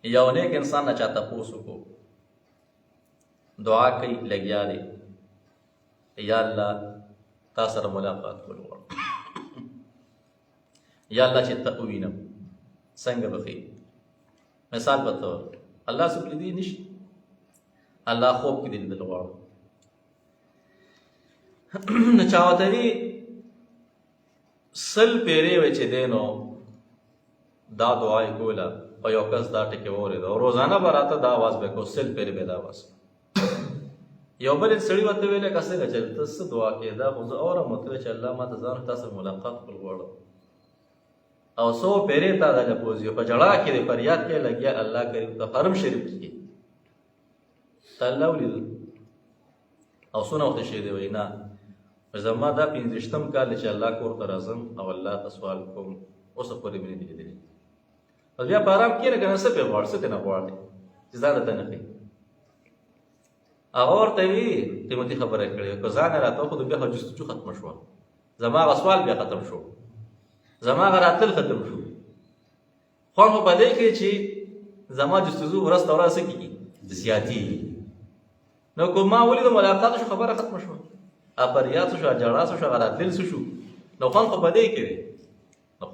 یو نیک انسان نه چا تپوس وکړو، دعا کوي لګیا دی، یا الله تا سره ملاقات کول غواړم، یا الله چې ته ووینم څنګه به ښه. مثال په طور الله څوک لیدلی نشي، الله خوب کې دې لیدل غواړم. نو چا ورته وي 100 پیرې وې چې دی نو دا دعا یې کوله او یو کس دا ټکې واورېده او روزانه به راته دا اواز به کو 100 پیرې به دا اواز. یو بل سړي ورته ویلې که څنګه چې ته څه دعا کوې؟ دا خو زه اورم ورته ویل چې الله ما ته ځان تا سره ملاقات کول غواړم او 100 پیرې تا دا لپوزي په جړا کې دی فریاد کې لګیا الله کریم ته حرم شریف کې ته الله ولیدل او څونه وخت شي دی وایي نه زما دا 15م کال چې الله کور ته راځم او الله ته سوال کوم اوسه پورې مې نه دي لیدلي. او بیا په ارام کښېنه که نه څه پرې غواړې څه ترې نه غواړې چې ځان راته نه ښایي. هغه ورته وي قیمتي خبره یې کړې که ځان یې راته وښود بیا خو جستجو ختمه شوه، زما هغه سوال بیا ختم شو، زما هغه راتل ختم شو. خوند خو په دې کې چې زما جستجو ورځ ته ورځ څه کېږي زیاتېږي. نو که ما ولیدو ملاقات شو خبره ختمه شوه، فریاد څه شو، جړا څه شو، هغه راتلل څه شو، نو خوند خو په دې کې دی. نو